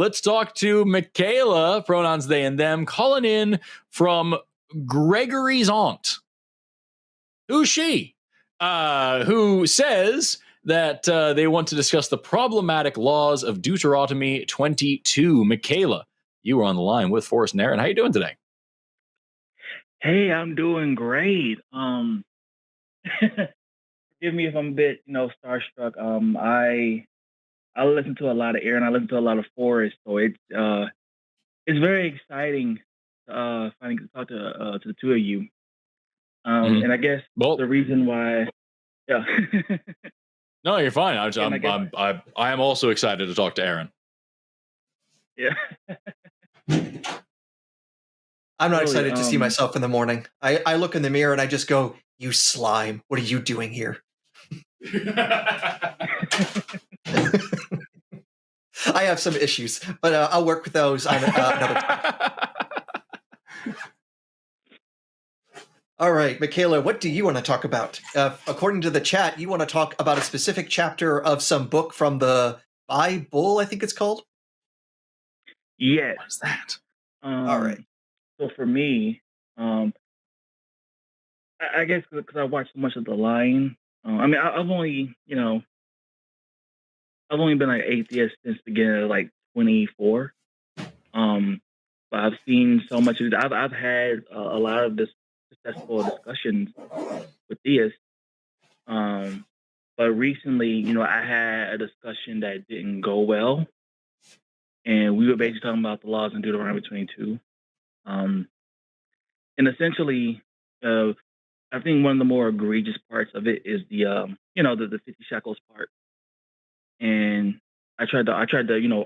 let's talk to Mikayla, pronouns they and them, calling in from Gregory's aunt. Who's she? Who says that they want to discuss the problematic laws of Deuteronomy 22. Mikayla, you are on the line with Forrest and Aaron. How you doing today? Hey, I'm doing great. Forgive me if I'm a bit, starstruck. I listen to a lot of Aaron. I listen to a lot of Forrest, so it's very exciting finally to talk to the two of you. And I guess the reason why, yeah. No, you're fine. I am also excited to talk to Aaron. Yeah. I'm not excited to see myself in the morning. I look in the mirror and I just go, "You slime! What are you doing here?" I have some issues, but I'll work with those on another time. All right, Mikayla, what do you want to talk about? According to the chat, you want to talk about a specific chapter of some book from the Bible, I think it's called? Yes. What is that? All right. So for me, I guess because I watched so much of The Lion. I've only been like atheist since the beginning of like 24. But I've seen so much of it. I've had a lot of this successful discussions with theists. But recently, I had a discussion that didn't go well, and we were basically talking about the laws in Deuteronomy 22. And essentially, I think one of the more egregious parts of it is the 50 shekels part. And I tried to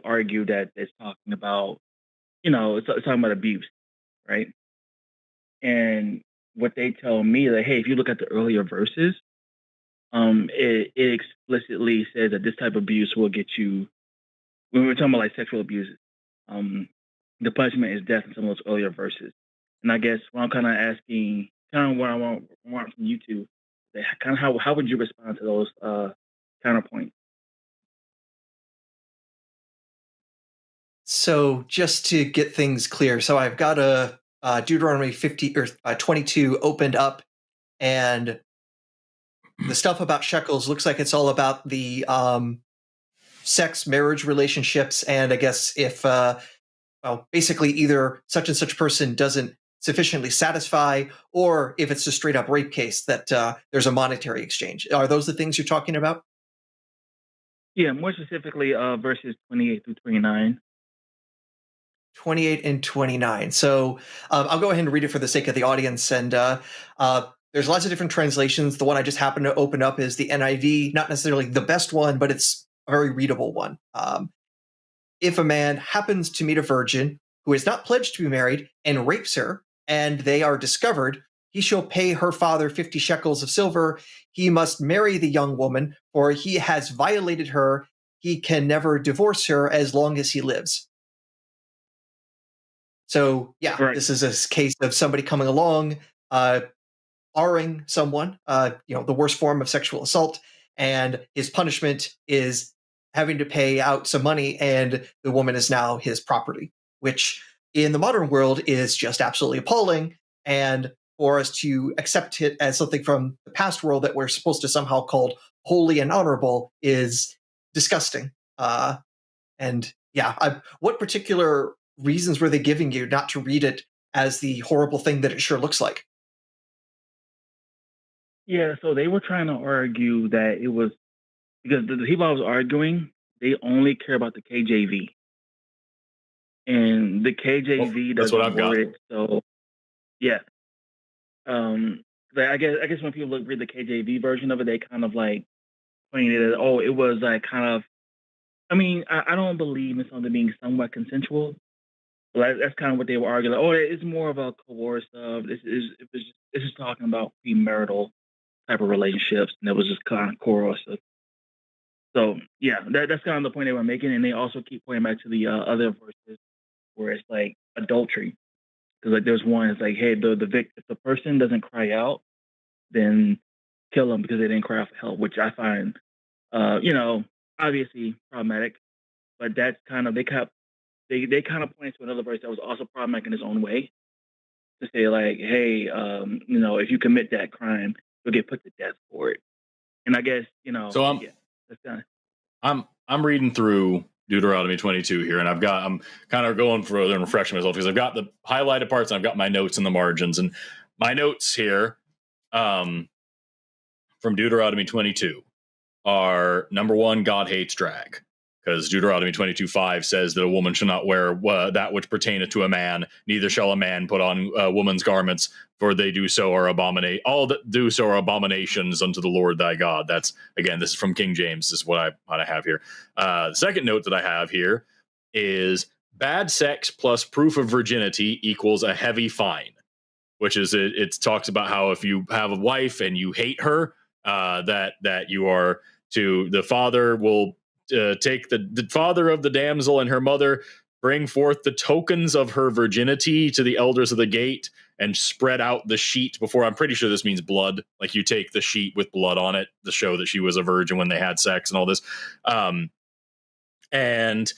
argue that it's talking about, it's talking about abuse, right? And what they tell me, like, hey, if you look at the earlier verses, it explicitly says that this type of abuse will get you. When we're talking about like sexual abuse, the punishment is death in some of those earlier verses. And I guess what I'm kind of asking, kind of what I want from you two, kind of how would you respond to those counterpoints? So just to get things clear, so I've got a Deuteronomy 50 or 22 opened up, and the stuff about shekels looks like it's all about the sex marriage relationships, and I guess if basically either such and such person doesn't sufficiently satisfy, or if it's a straight up rape case, that there's a monetary exchange. Are those the things you're talking about? Yeah, more specifically verses 28 through 29. 28 and 29. So I'll go ahead and read it for the sake of the audience. And there's lots of different translations. The one I just happened to open up is the NIV, not necessarily the best one, but it's a very readable one. If a man happens to meet a virgin who is not pledged to be married and rapes her, and they are discovered, he shall pay her father 50 shekels of silver. He must marry the young woman, for he has violated her. He can never divorce her as long as he lives. So, yeah, right. This is a case of somebody coming along, R-ing someone, the worst form of sexual assault, and his punishment is having to pay out some money, and the woman is now his property, which in the modern world is just absolutely appalling. And for us to accept it as something from the past world that we're supposed to somehow call holy and honorable is disgusting. What particular reasons were they giving you not to read it as the horrible thing that it sure looks like? Yeah, so they were trying to argue that it was because the people I was arguing, they only care about the KJV. And the KJV doesn't word it, so yeah. I guess when people read the KJV version of it, they kind of like pointed it at, it was like kind of. I don't believe in something being somewhat consensual. But that's kind of what they were arguing. Like, it's more of a coercive. This is talking about premarital type of relationships, and it was just kind of coercive. So yeah, that's kind of the point they were making, and they also keep pointing back to the other verses where it's like adultery, because like there's one, it's like, hey, if the person doesn't cry out, then kill them because they didn't cry out for help, which I find, obviously problematic. But that's kind of, they kept they kind of pointed to another verse that was also problematic in its own way, to say like, hey, if you commit that crime, you'll get put to death for it. And I guess, So yeah, that's kind I'm reading through Deuteronomy 22 here, and I'm kind of going through and refreshing myself because I've got the highlighted parts and I've got my notes in the margins. And my notes here from Deuteronomy 22 are, number one, God hates drag, because Deuteronomy 22:5 says that a woman shall not wear that which pertaineth to a man, neither shall a man put on a woman's garments, for they do so are all that do so are abominations unto the Lord thy God. That's, again, this is from King James. This is what I have here. The second note that I have here is bad sex plus proof of virginity equals a heavy fine, which is it talks about how if you have a wife and you hate her, that you are to the father will take the father of the damsel and her mother, bring forth the tokens of her virginity to the elders of the gate, and spread out the sheet before. I'm pretty sure this means blood. Like, you take the sheet with blood on it to show that she was a virgin when they had sex and all this. And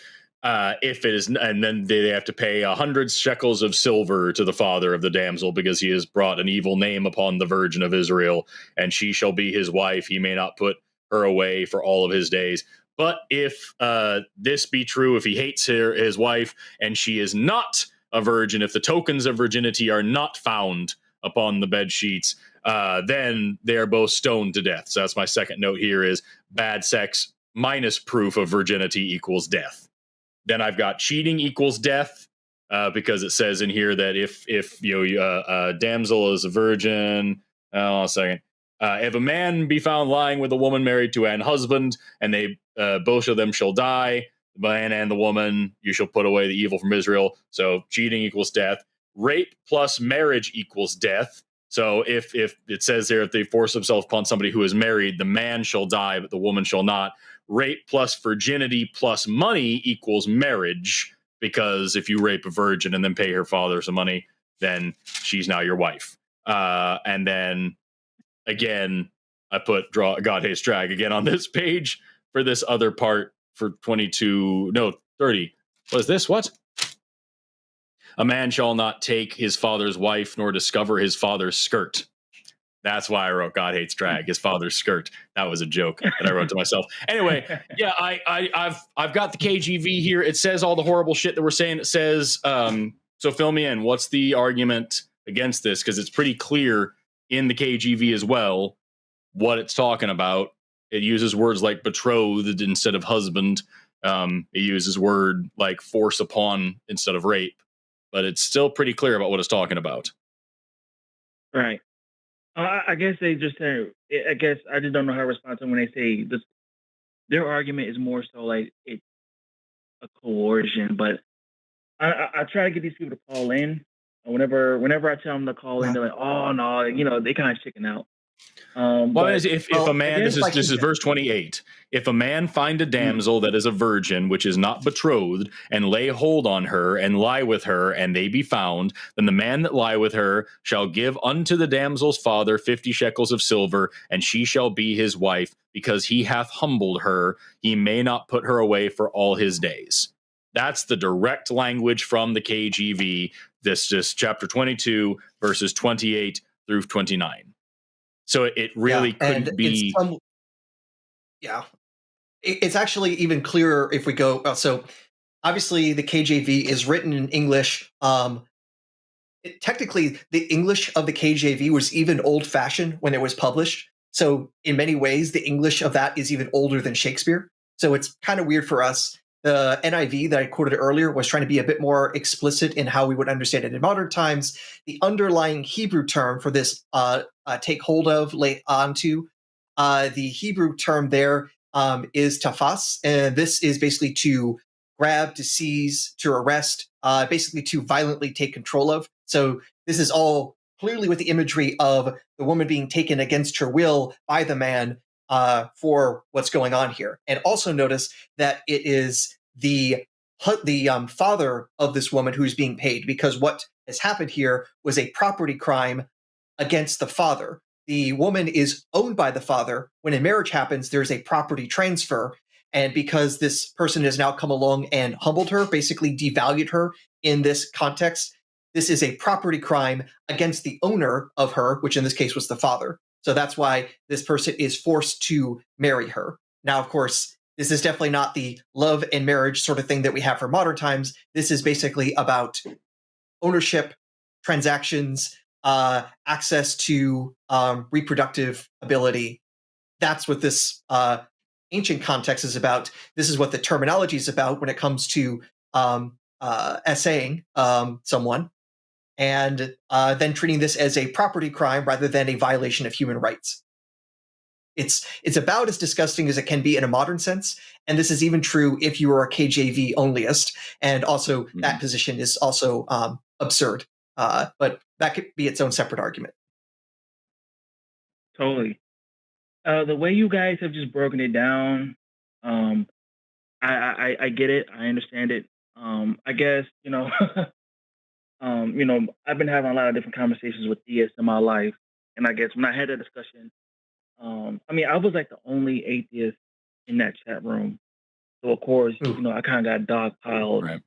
if it is, and then they have to pay 100 shekels of silver to the father of the damsel, because he has brought an evil name upon the virgin of Israel, and she shall be his wife. He may not put her away for all of his days. But if this be true, if he hates his wife, and she is not a virgin, if the tokens of virginity are not found upon the bed sheets, then they are both stoned to death. So that's my second note here: is bad sex minus proof of virginity equals death. Then I've got cheating equals death, because it says in here that if a damsel is a virgin, a second, if a man be found lying with a woman married to an husband, and they both of them shall die, the man and the woman, you shall put away the evil from Israel. So cheating equals death. Rape plus marriage equals death. So if it says there, if they force themselves upon somebody who is married, the man shall die, but the woman shall not. Rape plus virginity plus money equals marriage, because if you rape a virgin and then pay her father some money, then she's now your wife. And then again, I put God hates drag again on this page for this other part for 30. What is this? What? A man shall not take his father's wife, nor discover his father's skirt. That's why I wrote God hates drag, his father's skirt. That was a joke that I wrote to myself. Anyway, yeah, I've got the KGV here. It says all the horrible shit that we're saying. It says, so fill me in. What's the argument against this? Because it's pretty clear in the KGV as well what it's talking about. It uses words like betrothed instead of husband. It uses word like force upon instead of rape. But it's still pretty clear about what it's talking about. Right. I guess they just say, I guess I just don't know how to respond to them when they say this. Their argument is more so like it's a coercion, but I try to get these people to call in. Whenever I tell them to call in, they're like, "Oh no," they kind of chicken out. If a man, this is verse 28. If a man find a damsel that is a virgin, which is not betrothed, and lay hold on her, and lie with her, and they be found, then the man that lie with her shall give unto the damsel's father 50 shekels of silver, and she shall be his wife, because he hath humbled her. He may not put her away for all his days. That's the direct language from the KGV. This is chapter 22, verses 28 through 29. So it really could be. It's actually even clearer if we go. So obviously the KJV is written in English. Technically, the English of the KJV was even old-fashioned when it was published. So in many ways, the English of that is even older than Shakespeare. So it's kind of weird for us. The NIV that I quoted earlier was trying to be a bit more explicit in how we would understand it in modern times. The underlying Hebrew term for this take hold of, lay onto, the Hebrew term there is tafas, and this is basically to grab, to seize, to arrest, basically to violently take control of. So this is all clearly with the imagery of the woman being taken against her will by the man for what's going on here. And also notice that it is the father of this woman who's being paid, because what has happened here was a property crime against the father. The woman is owned by the father. When a marriage happens, there's a property transfer, And because this person has now come along and humbled her, basically devalued her in this context, this is a property crime against the owner of her, which in this case was the father. So that's why this person is forced to marry her. Now, of course, this is definitely not the love and marriage sort of thing that we have for modern times. This is basically about ownership, transactions, access to reproductive ability. That's what this ancient context is about. This is what the terminology is about when it comes to essaying someone, and then treating this as a property crime rather than a violation of human rights. It's about as disgusting as it can be in a modern sense, and this is even true if you are a KJV onlyist, and also that position is also absurd. But that could be its own separate argument. Totally. The way you guys have just broken it down, I get it. I understand it. I guess I've been having a lot of different conversations with theists in my life, and I guess when I had that discussion, I was like the only atheist in that chat room, so of course, I kind of got dogpiled. Right.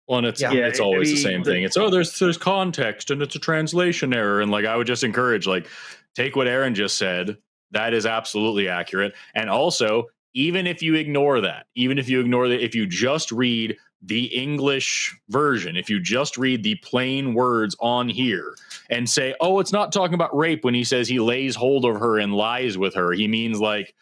Well, and it's always the same thing. It's there's context and it's a translation error, and like I would just encourage, like, take what Aaron just said. That is absolutely accurate, and also even if you ignore that, if you just read the English version, if you just read the plain words on here and say, oh, it's not talking about rape when he says he lays hold of her and lies with her, he means like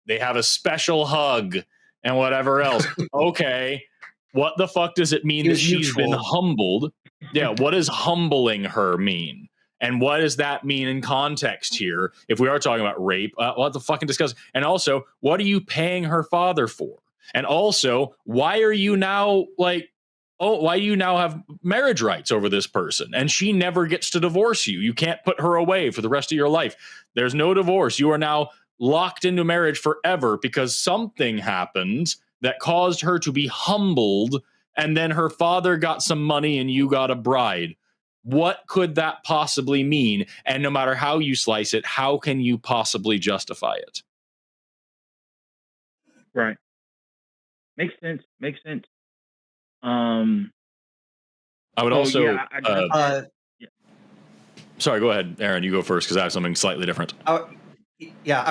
they have a special hug and whatever else. Okay, what the fuck does it mean that she's been humbled? Yeah, what does humbling her mean? And what does that mean in context here? If we are talking about rape, we'll have to fucking discuss. And also, what are you paying her father for? And also, why are you now why do you now have marriage rights over this person? And she never gets to divorce you. You can't put her away for the rest of your life. There's no divorce. You are now locked into marriage forever because something happened that caused her to be humbled, and then her father got some money and you got a bride. What could that possibly mean? And no matter how you slice it, how can you possibly justify it? Right. Makes sense. I would also. Sorry, go ahead, Aaron. You go first because I have something slightly different. I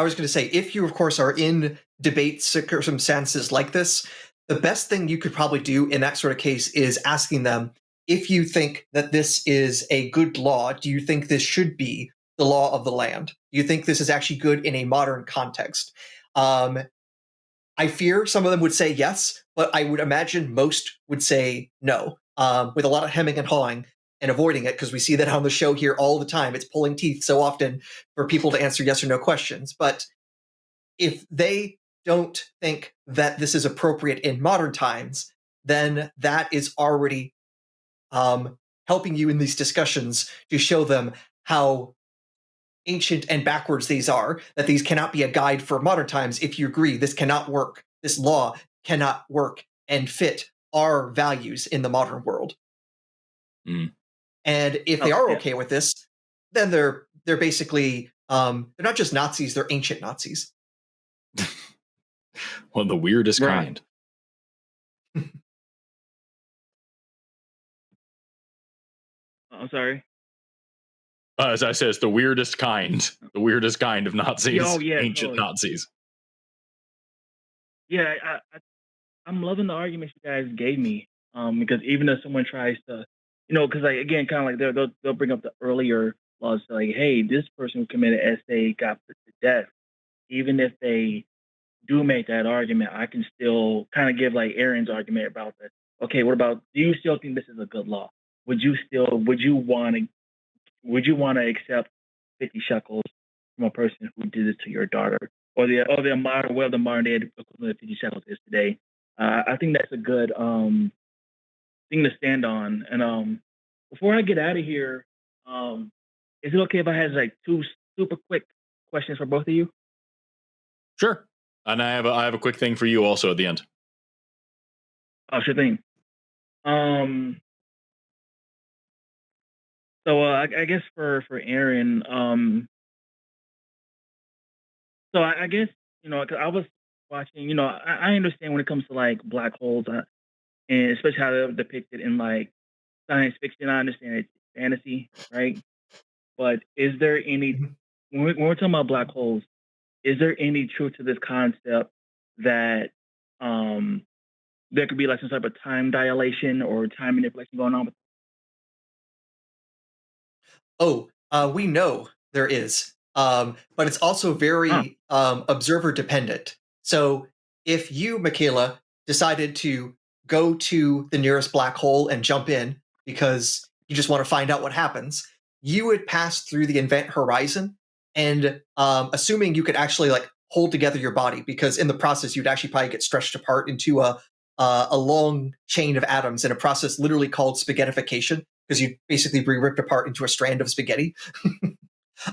was going to say, if you, of course, are in debate circumstances like this, the best thing you could probably do in that sort of case is asking them, if you think that this is a good law, do you think this should be the law of the land? Do you think this is actually good in a modern context? I fear some of them would say yes, but I would imagine most would say no, with a lot of hemming and hawing and avoiding it, because we see that on the show here all the time. It's pulling teeth so often for people to answer yes or no questions. But if they don't think that this is appropriate in modern times, then that is already helping you in these discussions to show them how ancient and backwards these are, that these cannot be a guide for modern times. If you agree, this cannot work. This law cannot work and fit our values in the modern world. Mm. And if they are okay with this, then they're basically they're not just Nazis, they're ancient Nazis. Well, the weirdest kind. I'm sorry. As I said, it's the weirdest kind. The weirdest kind of Nazis. Ancient totally. Nazis. Yeah, I'm loving the arguments you guys gave me. Because even if someone tries to, because like again, kind of like they'll bring up the earlier laws, like, hey, this person who committed SA got put to death. Even if they do make that argument, I can still kind of give like Aaron's argument about that. Okay, what about? Do you still think this is a good law? Would you want to accept 50 shekels from a person who did this to your daughter, or the modern day equivalent of 50 shekels is today? I think that's a good thing to stand on. And before I get out of here, is it okay if I had like two super quick questions for both of you? Sure. And I have a quick thing for you also at the end. Oh, sure thing. So I guess for Aaron, so I guess 'cause I was watching, I understand when it comes to like black holes, and especially how they're depicted in like science fiction. I understand it's fantasy, right? But is there any Mhm. when we're talking about black holes, is there any truth to this concept that um there could be like some type of time dilation or time manipulation going on? Oh, we know there is, but it's also Huh. very observer dependent. So if you, Mikayla, decided to go to the nearest black hole and jump in because you just want to find out what happens, you would pass through the event horizon, and assuming you could actually like hold together your body, because in the process you'd actually probably get stretched apart into a long chain of atoms in a process literally called spaghettification, because you'd basically be ripped apart into a strand of spaghetti.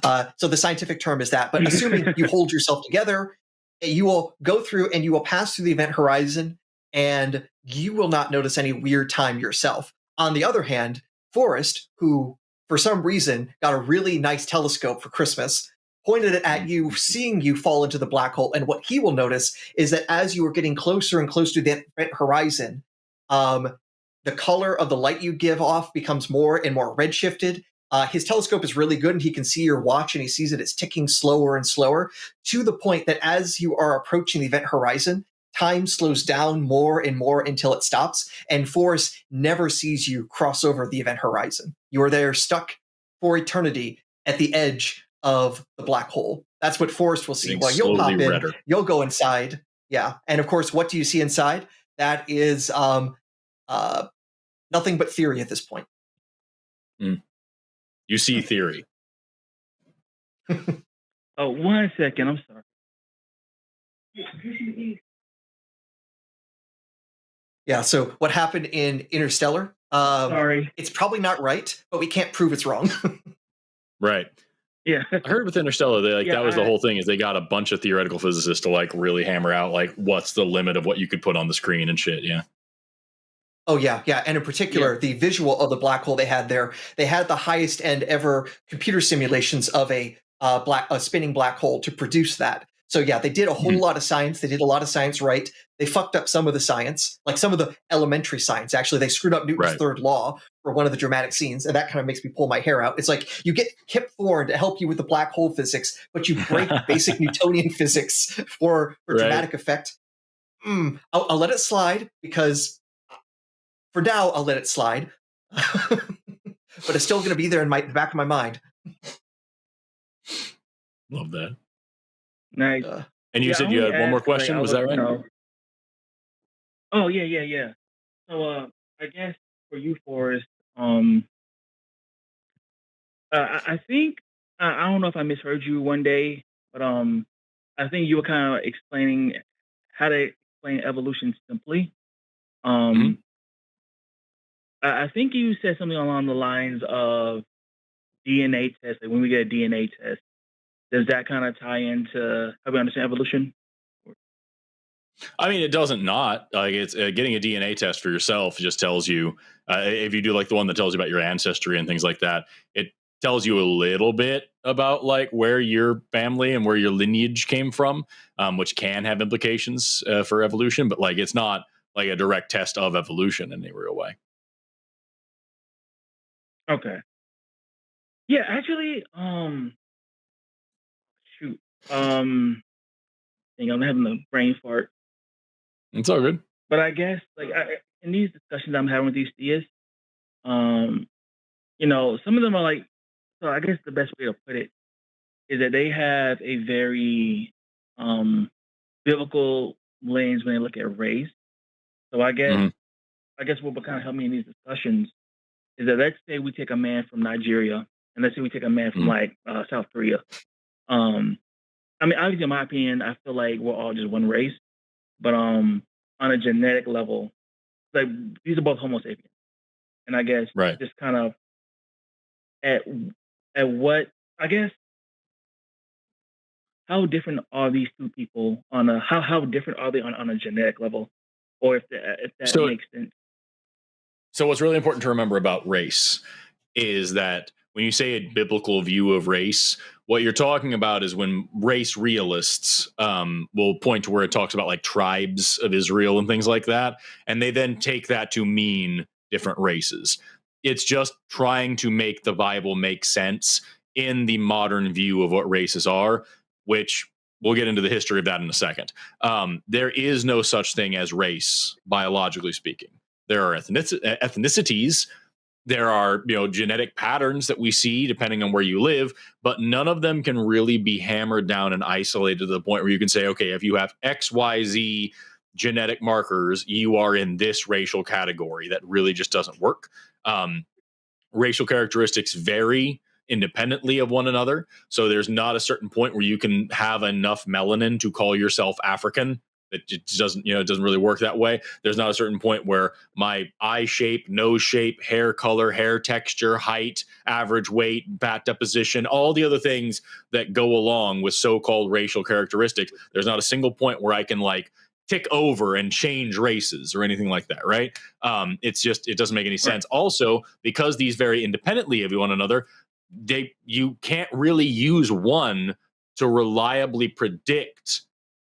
So the scientific term is that. But assuming you hold yourself together, you will go through and you will pass through the event horizon, and you will not notice any weird time yourself. On the other hand, Forrest, who for some reason got a really nice telescope for Christmas, pointed it at you, seeing you fall into the black hole. And what he will notice is that as you are getting closer and closer to the event horizon, the color of the light you give off becomes more and more redshifted. His telescope is really good, and he can see your watch, and he sees that it's ticking slower and slower, to the point that as you are approaching the event horizon, time slows down more and more until it stops, and Forrest never sees you cross over the event horizon. You are there stuck for eternity at the edge of the black hole. That's what Forrest will see. Getting Well, you'll slowly pop in, redder. you'll go inside. Yeah. And of course, what do you see inside? That is uh, nothing but theory at this point. You see theory. Oh, 1 second. I'm sorry. Yeah, so what happened in Interstellar? Sorry. It's probably not right, but we can't prove it's wrong. Right. Yeah. I heard with Interstellar, they Yeah, that was the whole thing, is they got a bunch of theoretical physicists to like really hammer out like what's the limit of what you could put on the screen and shit. Yeah. Oh yeah, yeah, and in particular, the visual of the black hole they had there, they had the highest end ever computer simulations of a spinning black hole to produce that. So yeah, they did a whole lot of science. They did a lot of science right. They fucked up some of the science, like some of the elementary science. Actually, they screwed up Newton's Right. third law for one of the dramatic scenes, and that kind of makes me pull my hair out. It's like you get Kip Thorne to help you with the black hole physics, but you break basic Newtonian physics for Right. dramatic effect. I'll let it slide, because for now, I'll let it slide. But it's still going to be there in the back of my mind. Love that. Nice. And you Yeah, I said you only had one more asked, like, question. I Was that right? Oh, yeah. So, I guess for you, Forrest, I think I don't know if I misheard you one day, but I think you were kind of explaining how to explain evolution simply. Um, I think you said something along the lines of DNA test. Like when we get a DNA test, does that kind of tie into how we understand evolution? I mean, it doesn't not. Like it's getting a DNA test for yourself just tells you, if you do like the one that tells you about your ancestry and things like that, it tells you a little bit about like where your family and where your lineage came from, which can have implications for evolution. But like it's not like a direct test of evolution in any real way. Okay. Yeah, actually, shoot. I think I'm having a brain fart. It's all good. But I guess like in these discussions I'm having with these theists, some of them are like, so I guess the best way to put it is that they have a very biblical lens when they look at race. So I guess what would kind of help me in these discussions is that let's say we take a man from Nigeria and let's say we take a man from like South Korea. I mean, obviously, in my opinion, I feel like we're all just one race, but on a genetic level, like these are both Homo sapiens, and I guess just kind of at what I guess how different are these two people on a how different are they on a genetic level, or if that makes sense. So what's really important to remember about race is that when you say a biblical view of race, What you're talking about is when race realists will point to where it talks about like tribes of Israel and things like that, and they then take that to mean different races. It's just trying to make the Bible make sense in the modern view of what races are, which we'll get into the history of that in a second. There is no such thing as race, biologically speaking. There are ethnicities. There are, genetic patterns that we see depending on where you live, but none of them can really be hammered down and isolated to the point where you can say, okay, if you have XYZ genetic markers, you are in this racial category. That really just doesn't work. Racial characteristics vary independently of one another. So there's not a certain point where you can have enough melanin to call yourself African. It doesn't, it doesn't really work that way. There's not a certain point where my eye shape, nose shape, hair color, hair texture, height, average weight, fat deposition, all the other things that go along with so-called racial characteristics. There's not a single point where I can like tick over and change races or anything like that, right? It's just, it doesn't make any sense. Right. Also, because these vary independently of one another, you can't really use one to reliably predict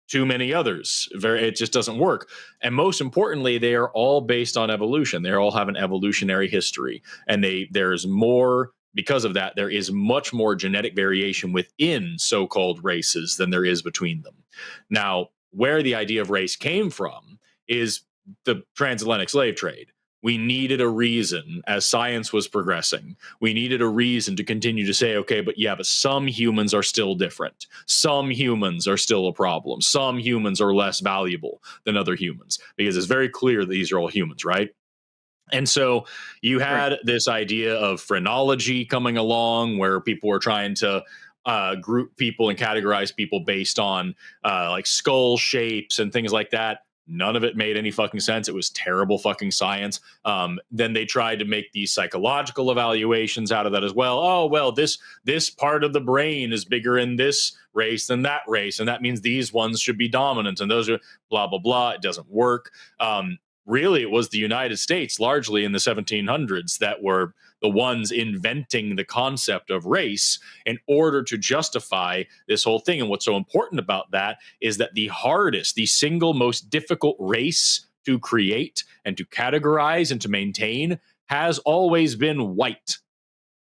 too many others. It just doesn't work. And most importantly, they are all based on evolution. They all have an evolutionary history. And there's more, because of that, there is much more genetic variation within so-called races than there is between them. Now, where the idea of race came from is the transatlantic slave trade. We needed a reason, as science was progressing, we needed a reason to continue to say, okay, but some humans are still different. Some humans are still a problem. Some humans are less valuable than other humans, because it's very clear that these are all humans, right? And so you had this idea of phrenology coming along, where people were trying to group people and categorize people based on like skull shapes and things like that. None of it made any fucking sense. It was terrible fucking science. Then they tried to make these psychological evaluations out of that as well. Oh, well, this part of the brain is bigger in this race than that race, and that means these ones should be dominant, and those are blah, blah, blah. It doesn't work. Really, it was the United States, largely in the 1700s, that were the ones inventing the concept of race in order to justify this whole thing. And what's so important about that is that the single most difficult race to create and to categorize and to maintain has always been white.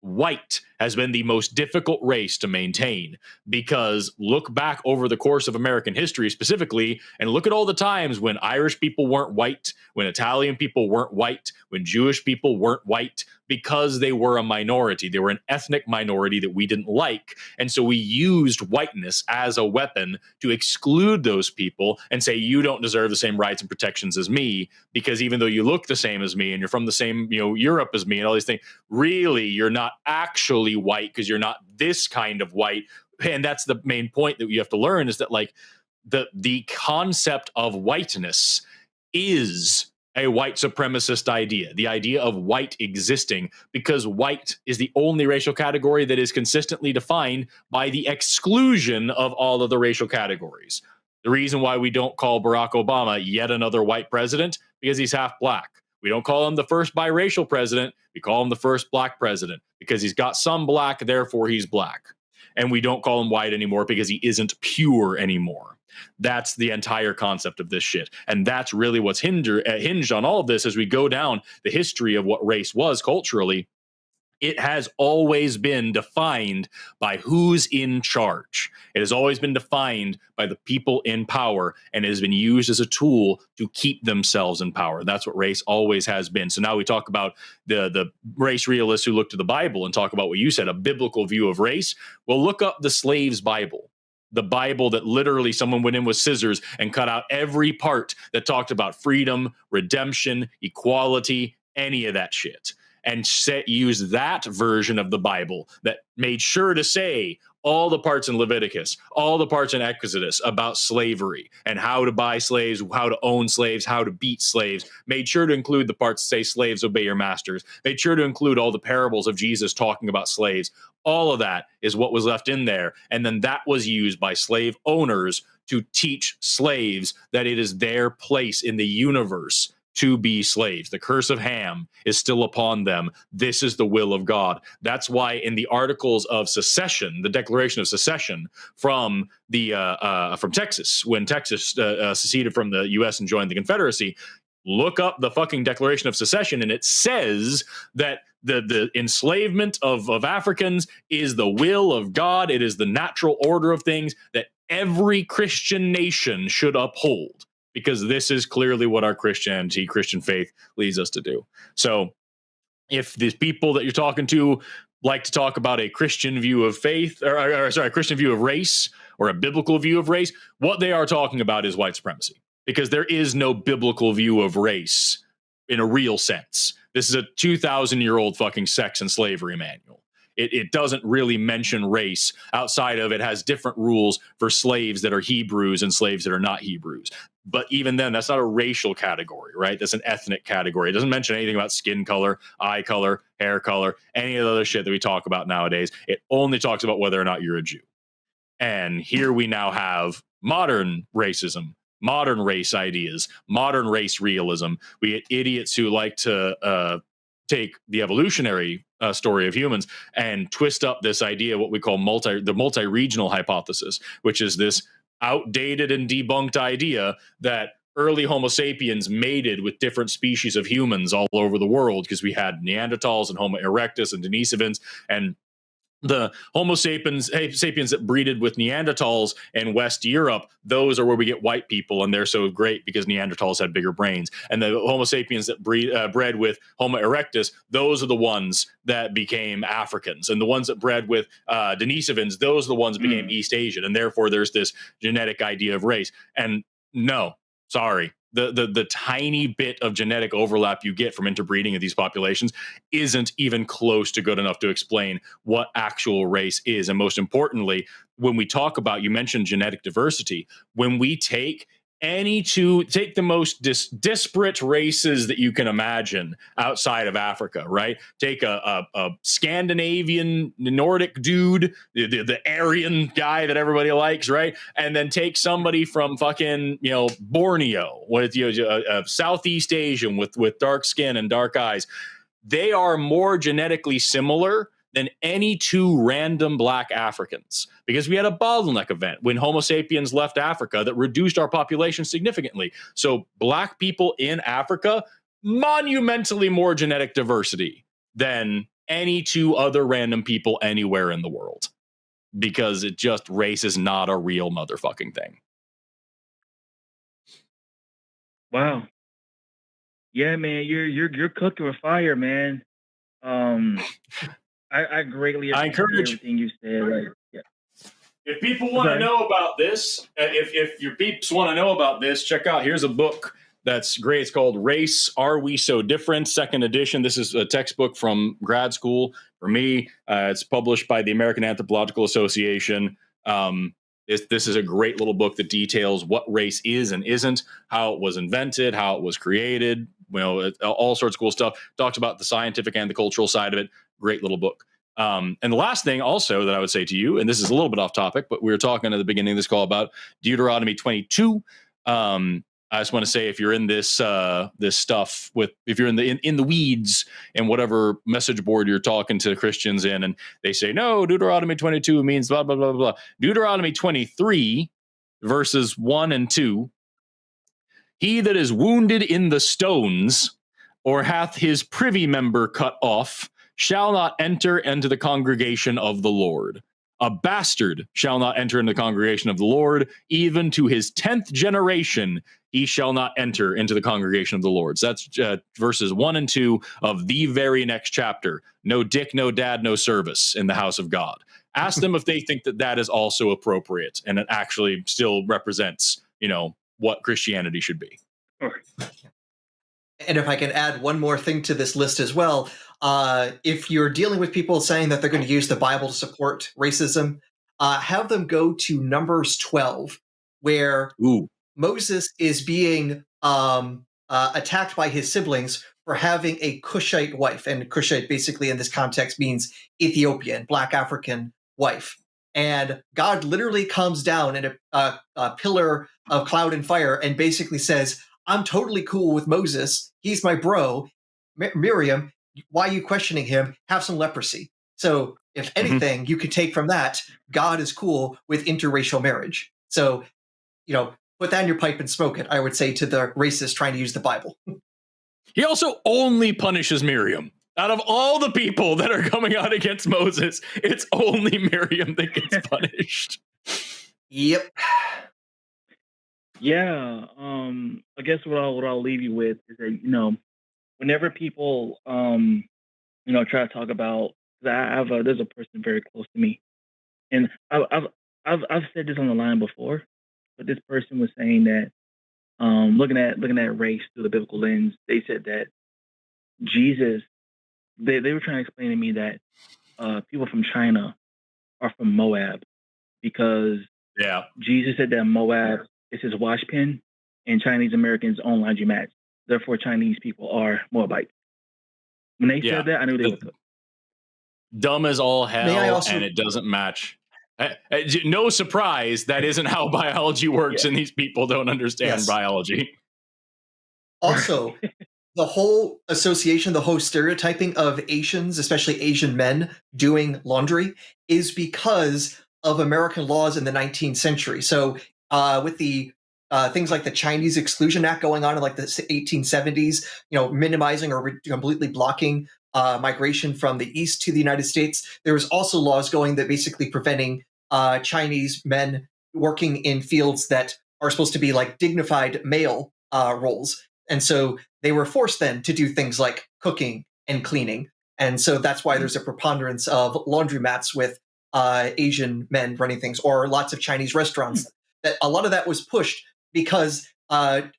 White has been the most difficult race to maintain, because look back over the course of American history specifically, and look at all the times when Irish people weren't white, when Italian people weren't white, when Jewish people weren't white, because they were a minority. They were an ethnic minority that we didn't like. And so we used whiteness as a weapon to exclude those people and say, you don't deserve the same rights and protections as me, because even though you look the same as me and you're from the same, Europe as me and all these things, really, you're not actually white, because you're not this kind of white. And that's the main point that you have to learn, is that like the concept of whiteness is a white supremacist idea, the idea of white existing, because white is the only racial category that is consistently defined by the exclusion of all of the racial categories. The reason why we don't call Barack Obama yet another white president, because he's half black. We don't call him the first biracial president. We call him the first black president, because he's got some black, therefore he's black. And we don't call him white anymore because he isn't pure anymore. That's the entire concept of this shit. And that's really what's hinged on all of this as we go down the history of what race was culturally. It has always been defined by who's in charge. It has always been defined by the people in power, and it has been used as a tool to keep themselves in power. That's what race always has been. So now we talk about the race realists who look to the Bible and talk about what you said, a biblical view of race. Well, look up the slave's Bible. The Bible that literally someone went in with scissors and cut out every part that talked about freedom, redemption, equality, any of that shit. And use that version of the Bible that made sure to say all the parts in Leviticus, all the parts in Exodus about slavery and how to buy slaves, how to own slaves, how to beat slaves, made sure to include the parts that say slaves obey your masters, made sure to include all the parables of Jesus talking about slaves. All of that is what was left in there. And then that was used by slave owners to teach slaves that it is their place in the universe to be slaves. The curse of Ham is still upon them. This is the will of God. That's why in the Articles of Secession, the Declaration of Secession from Texas, when Texas seceded from the U.S. and joined the Confederacy, look up the fucking Declaration of Secession, and it says that the enslavement of Africans is the will of God. It is the natural order of things that every Christian nation should uphold, because this is clearly what our Christian faith leads us to do. So if these people that you're talking to like to talk about a Christian view of faith, a Christian view of race, or a biblical view of race, what they are talking about is white supremacy, because there is no biblical view of race in a real sense. This is a 2,000-year-old fucking sex and slavery manual. It doesn't really mention race outside of it has different rules for slaves that are Hebrews and slaves that are not Hebrews. But even then, that's not a racial category, right? That's an ethnic category. It doesn't mention anything about skin color, eye color, hair color, any of the other shit that we talk about nowadays. It only talks about whether or not you're a Jew. And here we now have modern racism, modern race ideas, modern race realism. We get idiots who like to take the evolutionary story of humans and twist up this idea, what we call the multi-regional hypothesis, which is this outdated and debunked idea that early Homo sapiens mated with different species of humans all over the world, because we had Neanderthals and Homo erectus and Denisovans, and the Homo sapiens that breeded with Neanderthals in West Europe, those are where we get white people, and they're so great because Neanderthals had bigger brains. And the Homo sapiens that bred with Homo erectus, those are the ones that became Africans. And the ones that bred with Denisovans, those are the ones that became East Asian. And therefore, there's this genetic idea of race. And no, sorry. The tiny bit of genetic overlap you get from interbreeding of these populations isn't even close to good enough to explain what actual race is. And most importantly, when we talk about, you mentioned genetic diversity, when we take the most disparate races that you can imagine outside of Africa, right? Take a Scandinavian Nordic dude, the Aryan guy that everybody likes, right? And then take somebody from fucking, Borneo, with Southeast Asian with dark skin and dark eyes. They are more genetically similar than any two random black Africans, because we had a bottleneck event when Homo sapiens left Africa that reduced our population significantly. So black people in Africa, monumentally more genetic diversity than any two other random people anywhere in the world, because race is not a real motherfucking thing. Wow. Yeah, man, you're cooking with fire, man. I greatly appreciate everything you said. Like, yeah. If people want to know about this, if your peeps want to know about this, check out, here's a book that's great. It's called Race, Are We So Different? Second edition. This is a textbook from grad school for me. It's published by the American Anthropological Association. This is a great little book that details what race is and isn't, how it was invented, how it was created, all sorts of cool stuff. Talks about the scientific and the cultural side of it. Great little book. And the last thing also that I would say to you, and this is a little bit off topic, but we were talking at the beginning of this call about Deuteronomy 22. I just want to say, if you're in this stuff if you're in the weeds and whatever message board you're talking to Christians in, and they say, no, Deuteronomy 22 means blah, blah, blah, blah. Deuteronomy 23 verses 1 and 2. He that is wounded in the stones, or hath his privy member cut off, shall not enter into the congregation of the Lord. A bastard shall not enter into the congregation of the Lord. Even to his 10th generation, he shall not enter into the congregation of the Lord. So that's verses 1 and 2 of the very next chapter. No dick, no dad, no service in the house of God. Ask them if they think that is also appropriate and it actually still represents, what Christianity should be. And if I can add one more thing to this list as well, if you're dealing with people saying that they're going to use the Bible to support racism, have them go to Numbers 12, where Moses is being attacked by his siblings for having a Cushite wife. And Cushite basically in this context means Ethiopian, Black African wife. And God literally comes down in a pillar of cloud and fire and basically says, I'm totally cool with Moses. He's my bro. Miriam, why are you questioning him? Have some leprosy. So if anything, you could take from that, God is cool with interracial marriage. So, put that in your pipe and smoke it, I would say to the racist trying to use the Bible. He also only punishes Miriam. Out of all the people that are coming out against Moses, it's only Miriam that gets punished. Yep. Yeah. I guess what I'll leave you with is that whenever people try to talk about, there's a person very close to me, and I've said this on the line before, but this person was saying that looking at race through the biblical lens, they said that Jesus, they were trying to explain to me that people from China are from Moab because Jesus said that Moab is his wash pen and Chinese Americans own laundromats. Therefore, Chinese people are Moabites. When they said that, I knew they were cooked. Dumb as all hell, and it doesn't match. No surprise, that isn't how biology works, and these people don't understand biology. Also, the whole association, the whole stereotyping of Asians, especially Asian men, doing laundry is because of American laws in the 19th century. So with the things like the Chinese Exclusion Act going on in like the 1870s, minimizing or completely blocking migration from the East to the United States, there was also laws going that basically preventing Chinese men working in fields that are supposed to be like dignified male roles. And so they were forced then to do things like cooking and cleaning. And so that's why there's a preponderance of laundromats with Asian men running things, or lots of Chinese restaurants. That a lot of that was pushed because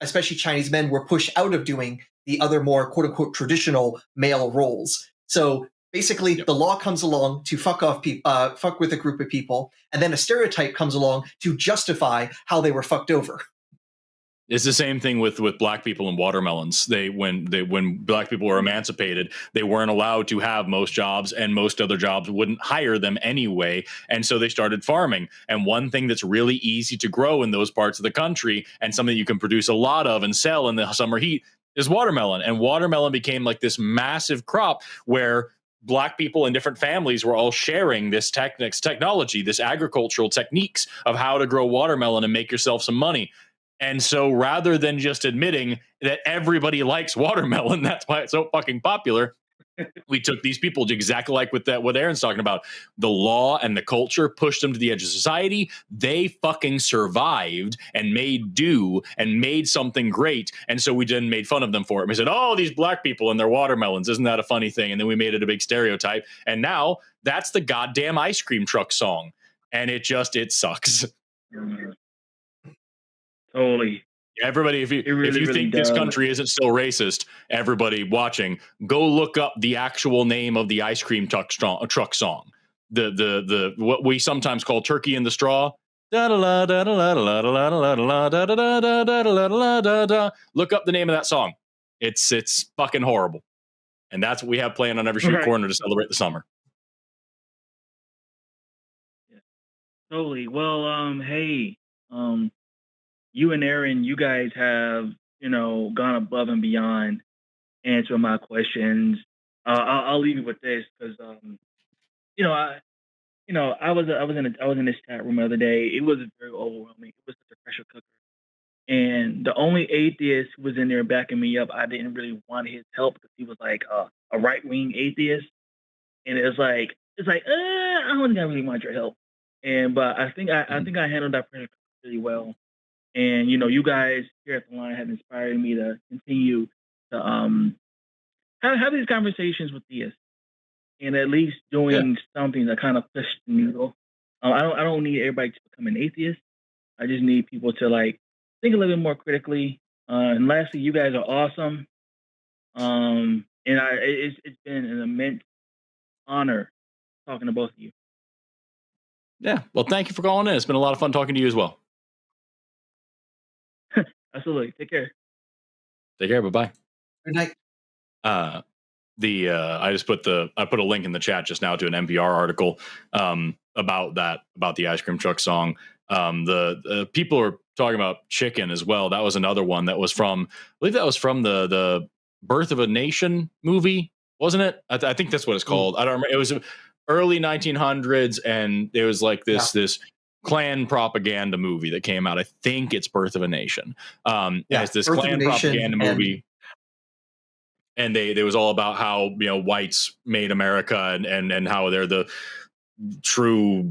especially Chinese men were pushed out of doing the other more quote unquote traditional male roles. So basically the law comes along to fuck with a group of people, and then a stereotype comes along to justify how they were fucked over. It's the same thing with black people and watermelons. When black people were emancipated, they weren't allowed to have most jobs, and most other jobs wouldn't hire them anyway. And so they started farming. And one thing that's really easy to grow in those parts of the country, and something you can produce a lot of and sell in the summer heat, is watermelon. And watermelon became like this massive crop where black people in different families were all sharing this technology, this agricultural techniques of how to grow watermelon and make yourself some money. And so rather than just admitting that everybody likes watermelon, that's why it's so fucking popular, we took these people to exactly like what Aaron's talking about. The law and the culture pushed them to the edge of society. They fucking survived and made do and made something great. And so we then made fun of them for it. We said, oh, these black people and their watermelons. Isn't that a funny thing? And then we made it a big stereotype. And now that's the goddamn ice cream truck song. And it sucks. Totally. Everybody, if you think this country isn't still racist, everybody watching, go look up the actual name of the ice cream truck song. The what we sometimes call Turkey in the Straw. Look up the name of that song. It's fucking horrible. And that's what we have playing on every street corner to celebrate the summer. Yeah. Totally. Well, hey, you and Aaron, you guys have, gone above and beyond answering my questions. I'll leave you with this because, I was in this chat room the other day. It was very overwhelming. It was such a pressure cooker. And the only atheist who was in there backing me up, I didn't really want his help because he was like a right-wing atheist. And I don't think I really want your help. But I think I handled that pressure really well. And you guys here at the line have inspired me to continue to have these conversations with theists, and at least doing something that kind of push the needle. I don't need everybody to become an atheist. I just need people to think a little bit more critically. And lastly, you guys are awesome. And it's been an immense honor talking to both of you. Yeah. Well, thank you for calling in. It's been a lot of fun talking to you as well. Absolutely. Take care. Take care. Bye-bye. Good night. I put a link in the chat just now to an NPR article about the ice cream truck song. The people are talking about chicken as well. That was another one that was from, I believe that was from the Birth of a Nation movie, wasn't it? I think that's what it's called. I don't remember. It was early 1900s, and it was like this Klan propaganda movie that came out. I think it's Birth of a Nation. It's this Birth Klan propaganda movie. And they was all about how, you know, whites made America and how they're the true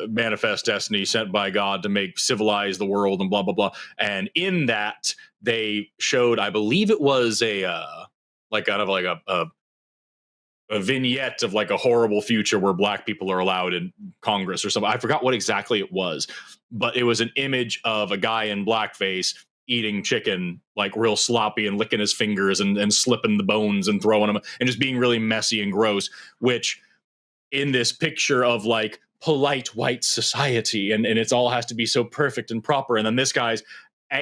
manifest destiny sent by God to make civilize the world and blah blah blah. And in that they showed, I believe it was a vignette of like a horrible future where black people are allowed in Congress or something. I forgot what exactly it was, but it was an image of a guy in blackface eating chicken like real sloppy and licking his fingers and slipping the bones and throwing them and just being really messy and gross, which in this picture of like polite white society and it's all has to be so perfect and proper, and then this guy's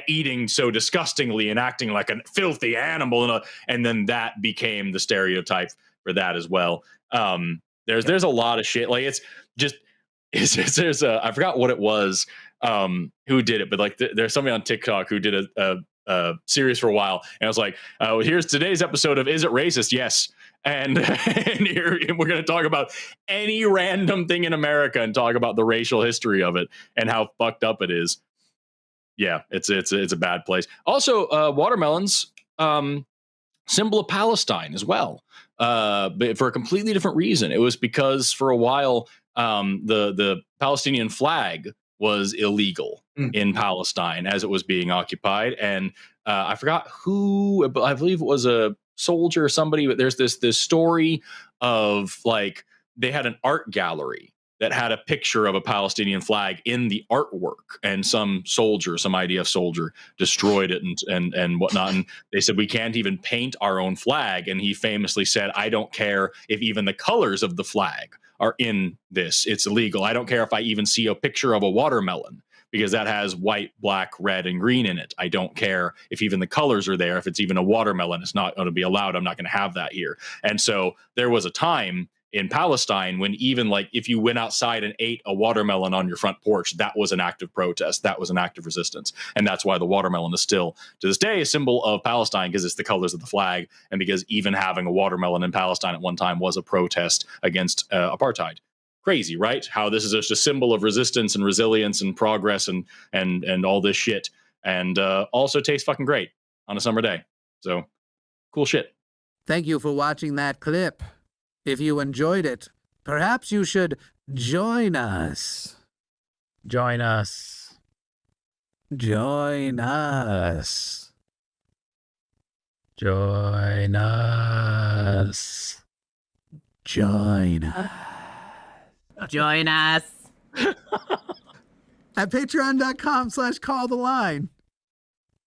eating so disgustingly and acting like a filthy animal, and then that became the stereotype for that as well. There's a lot of shit, like it's just there's I forgot what it was who did it, but like there's somebody on TikTok who did a series for a while, and I was like, here's today's episode of Is It Racist? Yes. And here we're going to talk about any random thing in America and talk about the racial history of it and how fucked up it is. Yeah, it's a bad place. Also, watermelons, symbol of Palestine as well, but for a completely different reason. It was because for a while, the Palestinian flag was illegal in Palestine as it was being occupied, and I forgot who, but I believe it was a soldier or somebody. But there's this story of like they had an art gallery that had a picture of a Palestinian flag in the artwork, and some IDF soldier destroyed it and whatnot. And they said, we can't even paint our own flag. And he famously said, I don't care if even the colors of the flag are in this. It's illegal. I don't care if I even see a picture of a watermelon, because that has white, black, red, and green in it. I don't care if even the colors are there. If it's even a watermelon, it's not going to be allowed. I'm not going to have that here. And so there was a time in Palestine when even like if you went outside and ate a watermelon on your front porch, that was an act of protest. That was an act of resistance. And that's why the watermelon is still to this day a symbol of Palestine, because it's the colors of the flag, and because even having a watermelon in Palestine at one time was a protest against apartheid. Crazy, right? How this is just a symbol of resistance and resilience and progress and all this shit, and also tastes fucking great on a summer day. So cool shit. Thank you for watching that clip. If you enjoyed it, perhaps you should join us. Join us. Join us. Join us. Join us. Join us. At patreon.com/calltheline.